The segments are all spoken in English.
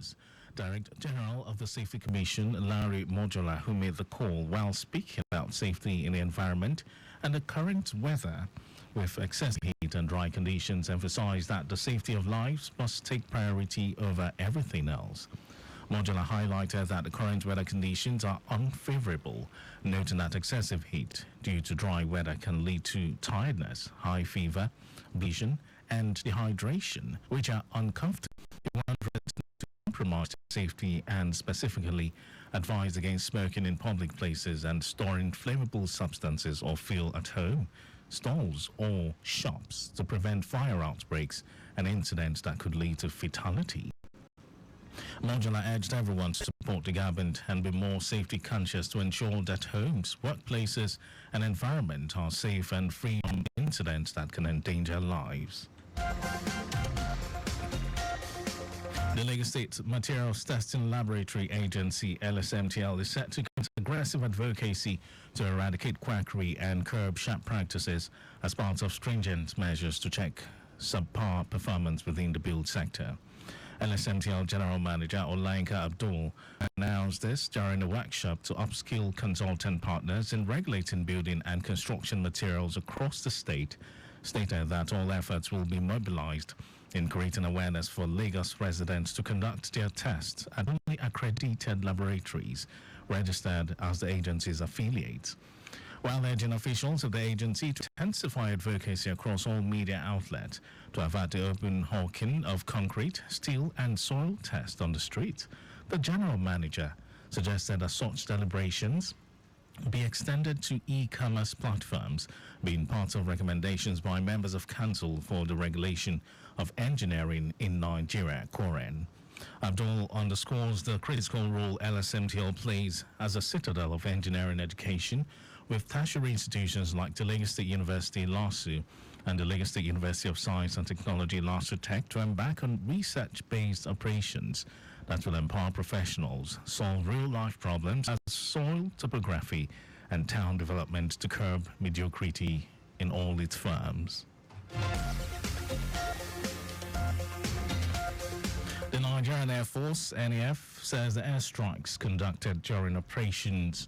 News. Director General of the Safety Commission, Larry Mojola, who made the call while speaking about safety in the environment and the current weather with excessive heat and dry conditions, emphasized that the safety of lives must take priority over everything else. Mojola highlighted that the current weather conditions are unfavorable, noting that excessive heat due to dry weather can lead to tiredness, high fever, vision, and dehydration, which are uncomfortable. To compromise safety and specifically advised against smoking in public places and storing flammable substances or fuel at home, stalls, or shops to prevent fire outbreaks and incidents that could lead to fatality. Mojola urged everyone to support the government and be more safety conscious to ensure that homes, workplaces, and environment are safe and free from incidents that can endanger lives. The Lagos State Materials Testing Laboratory Agency, LSMTL, is set to commence aggressive advocacy to eradicate quackery and curb sharp practices as part of stringent measures to check subpar performance within the build sector. LSMTL General Manager Olayinka Abdul announced this during a workshop to upskill consultant partners in regulating building and construction materials across the state, stated that all efforts will be mobilized in creating awareness for Lagos residents to conduct their tests at only accredited laboratories registered as the agency's affiliates, while urging officials of the agency to intensify advocacy across all media outlets to avert the open hawking of concrete, steel, and soil tests on the street. The general manager suggested that such deliberations be extended to e-commerce platforms, being part of recommendations by members of Council for the Regulation of Engineering in Nigeria, COREN. Abdul underscores the critical role LSMTL plays as a citadel of engineering education, with tertiary institutions like the Lagos State University, LASU, and the Lagos State University of Science and Technology, LASU Tech, to embark on research-based operations that will empower professionals, solve real-life problems as soil topography and town development to curb mediocrity in all its forms. The Nigerian Air Force, NAF, says the airstrikes conducted during operations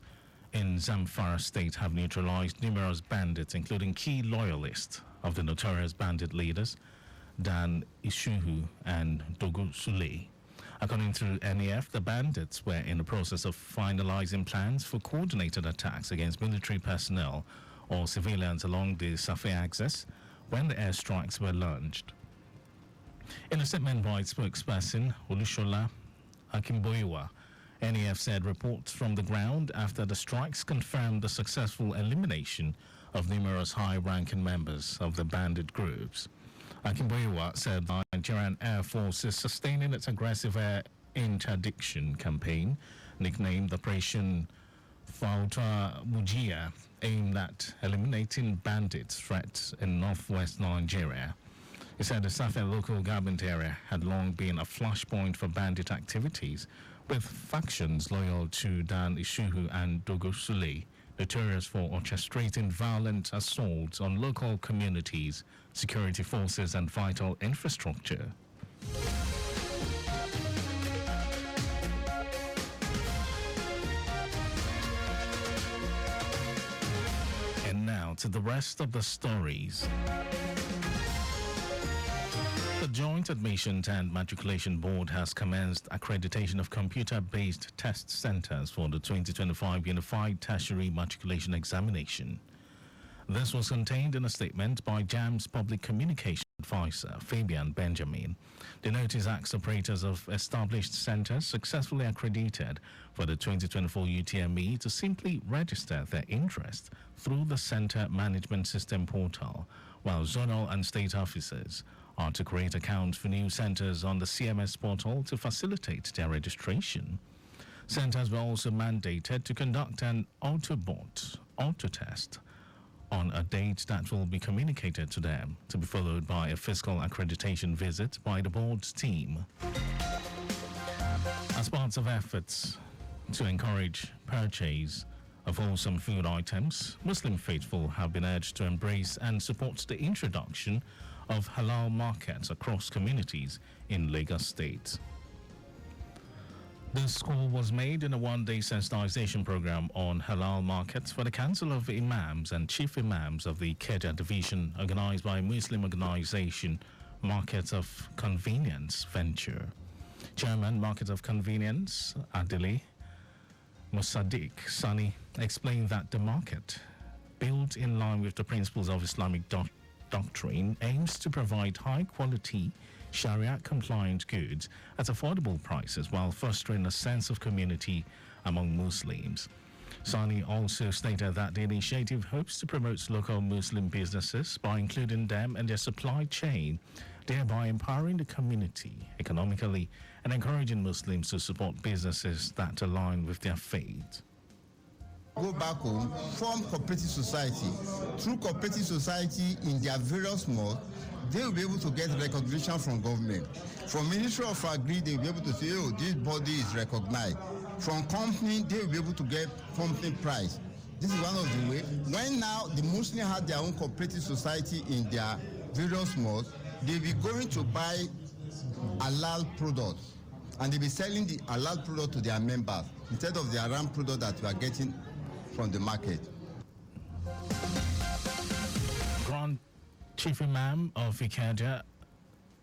in Zamfara State have neutralized numerous bandits, including key loyalists of the notorious bandit leaders Dan Ishuhu and Dogo Sule. According to NAF, the bandits were in the process of finalizing plans for coordinated attacks against military personnel or civilians along the Safe axis when the airstrikes were launched. In a statement by its spokesperson, Olushola Akimboiwa, NAF said reports from the ground after the strikes confirmed the successful elimination of numerous high-ranking members of the bandit groups. Akimboiwa said the Nigerian Air Force is sustaining its aggressive air interdiction campaign, nicknamed Operation Fauta Mujia, aimed at eliminating bandit threats in northwest Nigeria. He said the Safe local government area had long been a flashpoint for bandit activities, with factions loyal to Dan Ishuhu and Dogo Sule notorious for orchestrating violent assaults on local communities, security forces, and vital infrastructure. And now to the rest of the stories. The Joint Admissions and Matriculation Board has commenced accreditation of computer-based test centers for the 2025 Unified Tertiary Matriculation Examination. This was contained in a statement by JAMB's Public Communication Advisor, Fabian Benjamin. The notice asks operators of established centers successfully accredited for the 2024 UTME to simply register their interest through the Center Management System portal, while zonal and state officers are to create accounts for new centers on the CMS portal to facilitate their registration. Centers were also mandated to conduct an auto test on a date that will be communicated to them, to be followed by a physical accreditation visit by the board's team. As part of efforts to encourage purchase of wholesome food items, Muslim faithful have been urged to embrace and support the introduction of halal markets across communities in Lagos State. This call was made in a one-day sensitization program on halal markets for the Council of Imams and Chief Imams of the Ikeja Division, organized by Muslim organization Market of Convenience Venture. Chairman, Market of Convenience, Adili Musaddiq Sani, explained that the market, built in line with the principles of Islamic doctrine, aims to provide high-quality Sharia-compliant goods at affordable prices while fostering a sense of community among Muslims. Sani also stated that the initiative hopes to promote local Muslim businesses by including them in their supply chain, thereby empowering the community economically and encouraging Muslims to support businesses that align with their faith. Go back home, form cooperative society. Through cooperative society in their various modes, they will be able to get recognition from government. From Ministry of Agri, they will be able to say, oh, this body is recognized. From company, they will be able to get company price. This is one of the ways. When now the Muslims have their own cooperative society in their various modes, they'll be going to buy halal products. And they'll be selling the halal product to their members instead of the haram product that we are getting from the market. Grand Chief Imam of Ikeja,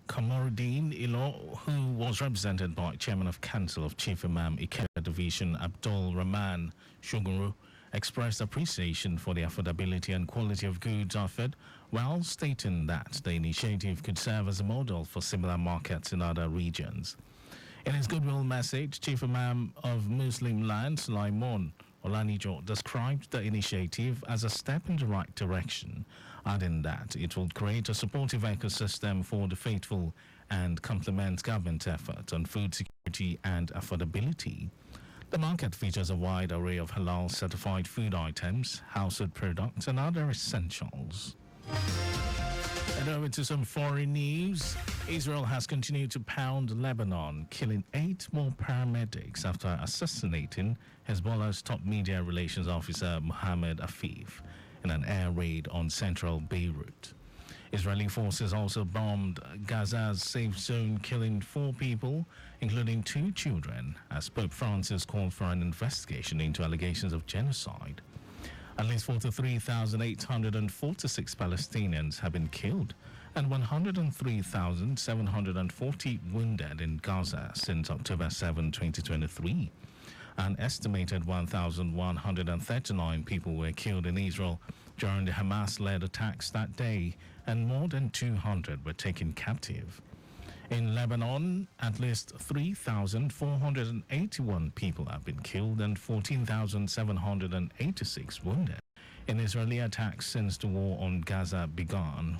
Kamoruddin Ilo, who was represented by Chairman of Council of Chief Imam Ikeja Division Abdul Rahman Shuguru, expressed appreciation for the affordability and quality of goods offered, while stating that the initiative could serve as a model for similar markets in other regions. In his goodwill message, Chief Imam of Muslim Land, Sulaiman Olanijo, described the initiative as a step in the right direction, adding that it will create a supportive ecosystem for the faithful and complement government efforts on food security and affordability. The market features a wide array of halal certified food items, household products, and other essentials. And over to some foreign news. Israel has continued to pound Lebanon, killing 8 more paramedics after assassinating Hezbollah's top media relations officer Mohammed Afif in an air raid on central Beirut. Israeli forces also bombed Gaza's safe zone, killing 4 people, including 2 children, as Pope Francis called for an investigation into allegations of genocide. At least 43,846 Palestinians have been killed and 103,740 wounded in Gaza since October 7, 2023. An estimated 1,139 people were killed in Israel during the Hamas-led attacks that day, and more than 200 were taken captive. In Lebanon, at least 3,481 people have been killed and 14,786 wounded in Israeli attacks since the war on Gaza began.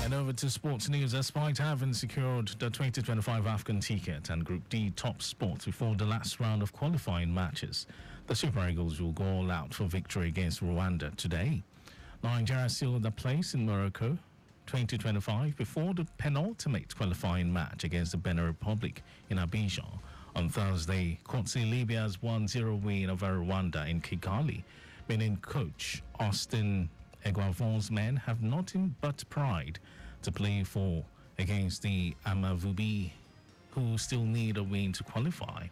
And over to sports news. Despite having secured the 2025 AFCON ticket and Group D top spots before the last round of qualifying matches, the Super Eagles will go all out for victory against Rwanda today. Nigeria sealed a place in Morocco 2025 before the penultimate qualifying match against the Benin Republic in Abidjan on Thursday, courtesy Libya's 1-0 win over Rwanda in Kigali, meaning coach Austin Eguavon's men have nothing but pride to play for against the Amavubi, who still need a win to qualify.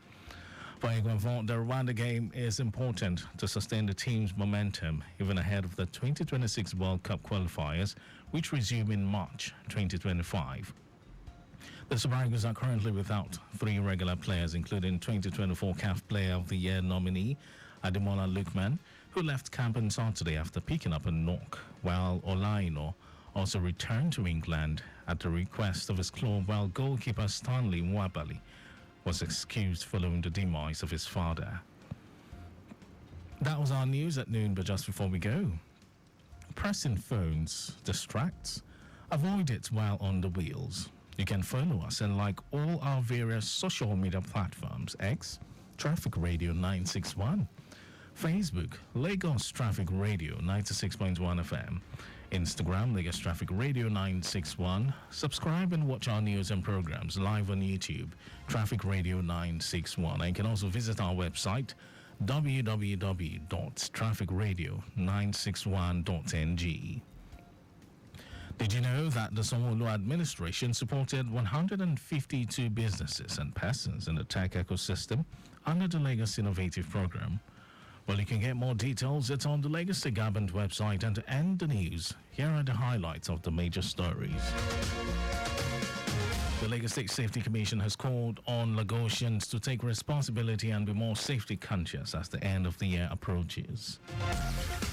For Eguavon, the Rwanda game is important to sustain the team's momentum even ahead of the 2026 World Cup qualifiers, which resume in March 2025. The Super Eagles are currently without 3 regular players, including 2024 CAF Player of the Year nominee Ademola Lookman, who left camp on Saturday after picking up a knock, while Olaino also returned to England at the request of his club, while goalkeeper Stanley Nwabali was excused following the demise of his father. That was our news at noon, but just before we go, pressing phones distracts. Avoid it while on the wheels. You can follow us and like all our various social media platforms: X, Traffic Radio 961, Facebook, Lagos Traffic Radio 96.1 FM, Instagram, Lagos Traffic Radio 961. Subscribe and watch our news and programs live on YouTube, Traffic Radio 961. And you can also visit our website, www.trafficradio961.ng. Did you know that the Sanwo-Olu administration supported 152 businesses and persons in the tech ecosystem under the Lagos Innovative Program? Well, you can get more details. It's on the Lagos State Government website. And to end the news, here are the highlights of the major stories. The Lagos State Safety Commission has called on Lagosians to take responsibility and be more safety conscious as the end of the year approaches.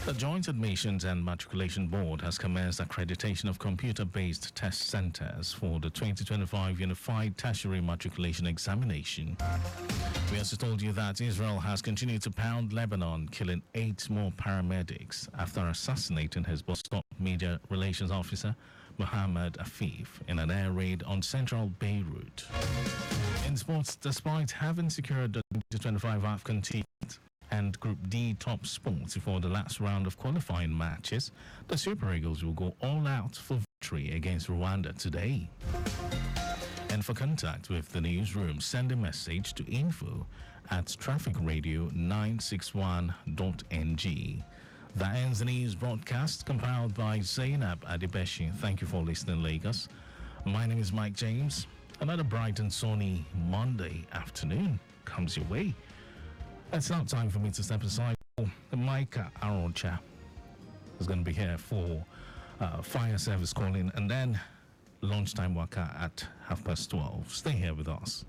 The Joint Admissions and Matriculation Board has commenced accreditation of computer-based test centers for the 2025 Unified Tertiary Matriculation Examination. We also told you that Israel has continued to pound Lebanon, killing 8 more paramedics after assassinating Hezbollah's top media relations officer, Mohammed Afif, in an air raid on central Beirut. In sports, despite having secured the 2025 AFCON ticket and Group D top spots before the last round of qualifying matches, the Super Eagles will go all out for victory against Rwanda today. And for contact with the newsroom, send a message to info@trafficradio961.ng. That ends the news broadcast compiled by Zainab Adebeshi. Thank you for listening, Lagos. My name is Mike James. Another bright and sunny Monday afternoon comes your way. It's now time for me to step aside. Micah Aroncha is going to be here for fire service calling and then lunchtime waka at 12:30. Stay here with us.